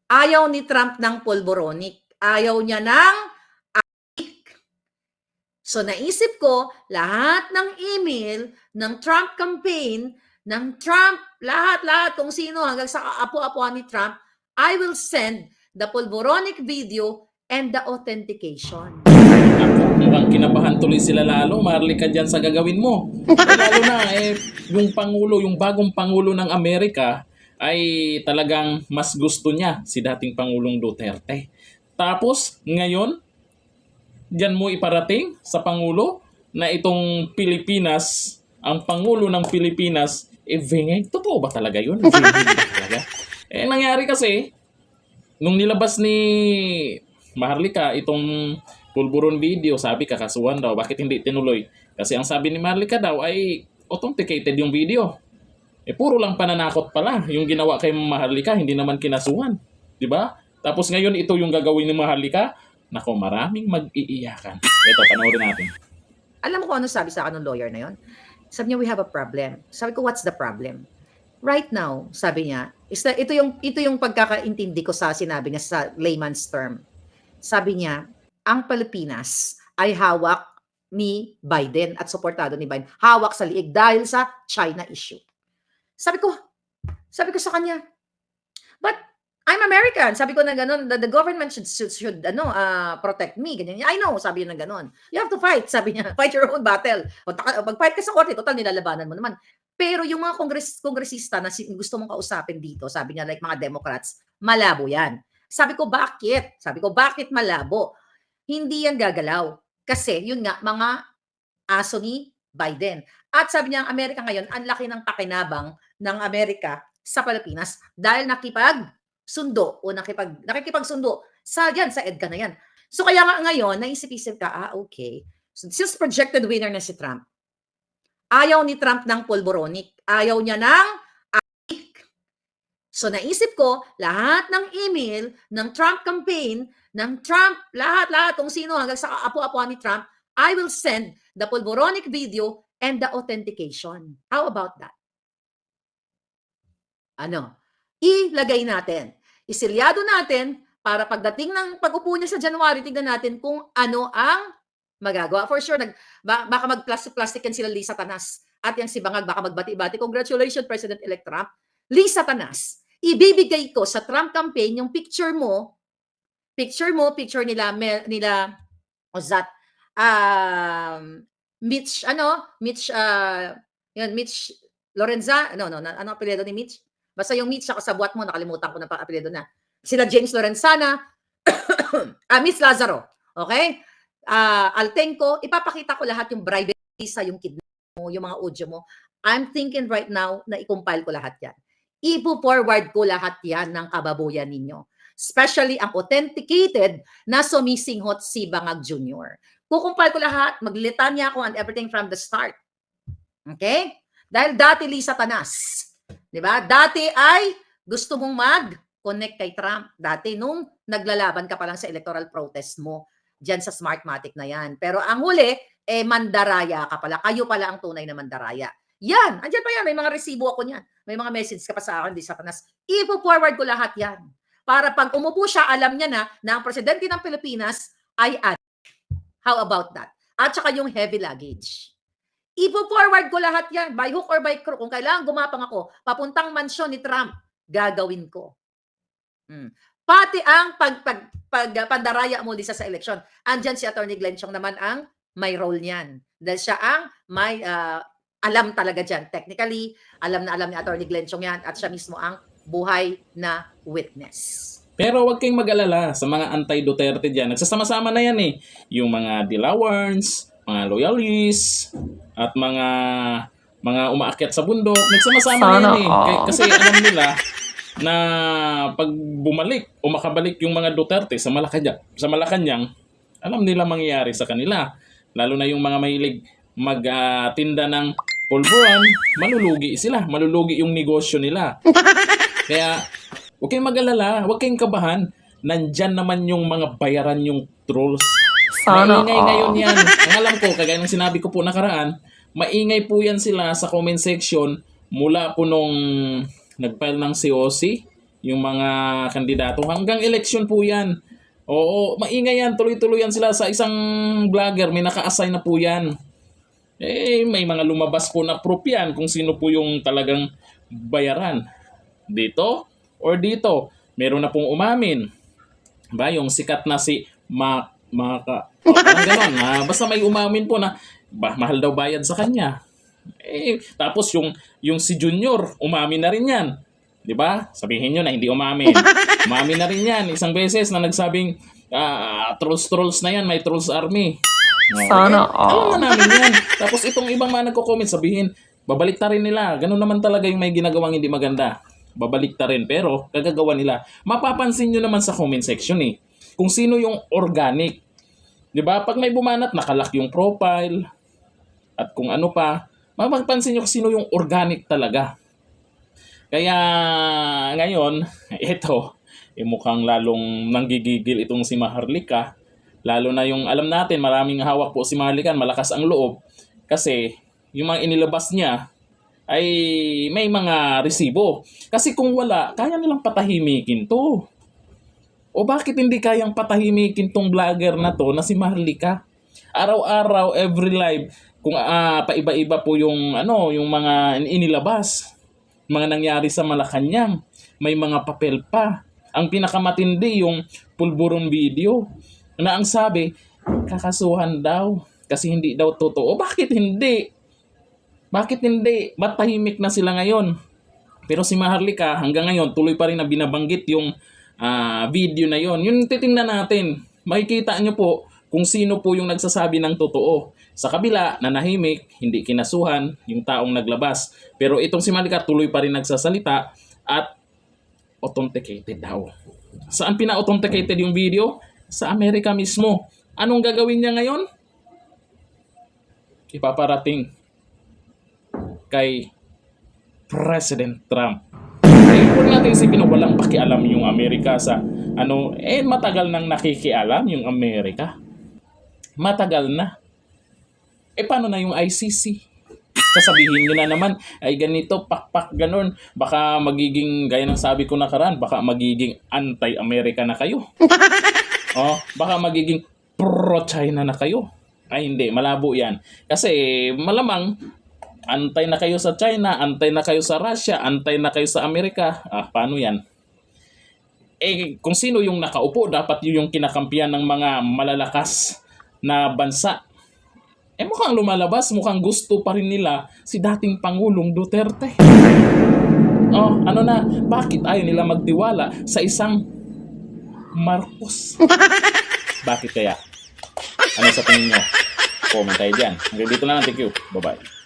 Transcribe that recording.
Ayaw ni Trump ng pulboronic. Ayaw niya ng adik. So naisip ko, lahat ng email ng Trump campaign, ng Trump, lahat-lahat kung sino hanggang sa apo-apuan ni Trump, I will send the pulboronic video and the authentication. Mukhang kinabahan tuloy sila lalo, Marley ka dyan sa gagawin mo. Lalo na, yung Pangulo, yung bagong Pangulo ng Amerika, ay talagang mas gusto niya si dating Pangulong Duterte. Tapos, ngayon, dyan mo iparating sa Pangulo na itong Pilipinas, ang Pangulo ng Pilipinas, vengay. Totoo ba talaga yun? Vengay ba talaga? Nangyari kasi, nung nilabas ni Maharlika itong pulburon video, sabi kakasuhan daw. Bakit hindi tinuloy? Kasi ang sabi ni Maharlika daw ay authenticated yung video. Puro lang pananakot pala yung ginawa kay Maharlika, hindi naman kinasuhan. Di ba? Tapos ngayon ito yung gagawin ni Maharlika. Nako, maraming mag-iiyakan. Ito, panoorin natin. Alam mo kung ano sabi sa akin ng lawyer na yon? Sabi niya, we have a problem. Sabi ko, what's the problem? Right now, sabi niya, ito yung pagkakaintindi ko sa sinabi niya sa layman's term. Sabi niya, ang Pilipinas ay hawak ni Biden at suportado ni Biden. Hawak sa liig dahil sa China issue. Sabi ko sa kanya, but I'm American. Sabi ko na gano'n, the government should protect me. Ganyan. I know, sabi niya na gano'n. You have to fight, sabi niya. Fight your own battle. Mag-fight ka sa korte, total nilalabanan mo naman. Pero yung mga kongresista na gusto mong kausapin dito, sabi niya, like mga Democrats, malabo yan. Sabi ko, bakit? Sabi ko, bakit malabo? Hindi yan gagalaw. Kasi, yun nga, mga aso ni Biden. At sabi niya, ang Amerika ngayon, ang laki ng pakinabang ng Amerika sa Pilipinas dahil nakipagsundo o nakikipagsundo sa EDCA na yan. So kaya nga ngayon, naisip-isip ka, okay. So this is projected winner na si Trump. Ayaw ni Trump ng pulboronic. Ayaw niya ng adik. So naisip ko, lahat ng email ng Trump campaign, ng Trump, lahat-lahat kung sino hanggang sa apo-apuan ni Trump, I will send the pulboronic video and the authentication. How about that? Ano? Ilagay natin. Isilyado natin para pagdating ng pag-upo niya sa January, tignan natin kung ano ang magagawa. For sure, baka mag-plastic-plastican sila Lisa Tanas. At yung si Bangag, baka magbati-bati. Congratulations, President-elect Trump. Lisa Tanas, ibibigay ko sa Trump campaign yung picture nila, Mitch Lorenza, ano apelyido ni Mitch? Basta yung Mitch sa kasabwat mo, nakalimutan ko na pa apelyido na. Sila James Lorenzana, Miss Lazaro, okay? Altenco, ipapakita ko lahat yung bribery sa yung kidnap mo, yung mga audio mo. I'm thinking right now na i-compile ko lahat yan. Ipo-forward ko lahat yan ng kababuyan ninyo. Especially ang authenticated na sumisinghot si Bangag Jr. Kukumpal ko lahat, maglitanya ako on everything from the start. Okay? Dahil dati Lisa Tanas, di ba? Dati ay gusto mong mag-connect kay Trump. Dati nung naglalaban ka pa lang sa electoral protest mo, dyan sa Smartmatic na yan. Pero ang huli, mandaraya ka pala. Kayo pala ang tunay na mandaraya. Yan, andyan pa yan. May mga resibo ako niyan. May mga message ka pa sa akin, Lisa Tanas. Ipo-forward ko lahat yan. Para pag umupo siya, alam niya na ang presidente ng Pilipinas ay how about that? At saka yung heavy luggage. Ipo-forward ko lahat yan, by hook or by crook. Kung kailangan gumapang ako, papuntang mansyon ni Trump, gagawin ko. Pati ang pandaraya mo Lisa sa eleksyon. Andyan si Atty. Glenn Chong naman ang may role niyan. Dahil siya ang may alam talaga dyan. Technically, alam na alam ni Atty. Glenn Chong yan at siya mismo ang buhay na witness. Pero wag kayong mag-alala sa mga anti-Duterte dyan. Nagsasama-sama na yan eh. Yung mga Dilawans, mga loyalists, at mga umaakyat sa bundok. Nagsama-sama na yan eh. Kasi alam nila na pag bumalik o makabalik yung mga Duterte sa Malacanang, alam nila mangyayari sa kanila. Lalo na yung mga mahilig magtinda ng pulburan, malulugi sila. Malulugi yung negosyo nila. Kaya, huwag kayong mag-alala, huwag kayong kabahan. Nandyan naman yung mga bayaran yung trolls. Maingay ngayon yan. Ang alam ko, kagaya ng sinabi ko po nakaraan, maingay po yan sila sa comment section mula po nung nag-file ng COC, yung mga kandidato. Hanggang eleksyon po yan. Oo, maingay yan. Tuloy-tuloy yan sila sa isang vlogger. May naka-assign na po yan. May mga lumabas po na proof yan kung sino po yung talagang bayaran. Dito or dito. Meron na pong umamin. Ba, yung sikat na si parang ganon. Basta may umamin po na mahal daw bayad sa kanya. Tapos yung si Junior, umamin na rin yan. 'Di ba? Sabihin nyo na hindi umamin. Umamin na rin yan. Isang beses na nagsabing trolls na yan, may trolls army. Sana Alam na namin yan. Tapos itong ibang mga nagko-comment sabihin, babalik ta rin nila. Ganun naman talaga yung may ginagawang hindi maganda. Babalik ta rin pero gagagawa nila. Mapapansin nyo naman sa comment section kung sino yung organic. 'Di ba? Pag may bumanat, nakalak yung profile at kung ano pa, mapapansin nyo kung sino yung organic talaga. Kaya ngayon, ito, mukhang lalong nanggigigil itong si Maharlika. Lalo na yung alam natin, maraming hawak po si Maharlika, malakas ang loob. Kasi yung mga inilabas niya ay may mga resibo. Kasi kung wala, kaya nilang patahimikin to. O bakit hindi kayang patahimikin tong vlogger na to na si Maharlika? Araw-araw, every live, kung paiba-iba po yung yung mga inilabas, mga nangyari sa Malacanang, may mga papel pa. Ang pinakamatindi yung pulburon video na ang sabi, kakasuhan daw kasi hindi daw totoo. Bakit hindi? Bakit hindi? Ba't tahimik na sila ngayon? Pero si Maharlika hanggang ngayon tuloy pa rin na binabanggit yung video na yon. Yung titingnan natin, makikita nyo po kung sino po yung nagsasabi ng totoo. Sa kabila, nanahimik, hindi kinasuhan yung taong naglabas. Pero itong si Maharlika tuloy pa rin nagsasalita at authenticated daw. Saan pina-authenticated yung video? Sa Amerika mismo. Anong gagawin niya ngayon? Ipaparating kay President Trump. Huwag natin isipin na walang pakialam yung Amerika sa matagal nang nakikialam yung Amerika. Matagal na. Paano na yung ICC? Sasabihin nyo na naman, ay ganito, pakpak, ganun. Baka magiging, gaya ng sabi ko nakaraan, baka magiging anti-America na kayo. Baka magiging pro-China na kayo. Ay hindi, malabo yan. Kasi malamang, antay na kayo sa China, antay na kayo sa Russia, antay na kayo sa Amerika. Paano yan? Kung sino yung nakaupo, dapat yung kinakampiyan ng mga malalakas na bansa. Mukhang lumalabas, mukhang gusto pa rin nila si dating Pangulong Duterte. Bakit ayaw nila magtiwala sa isang Marcos? Bakit kaya? Ano sa tingin nyo? Comment tayo dyan. Hanggang dito na lang. Thank you. Bye-bye.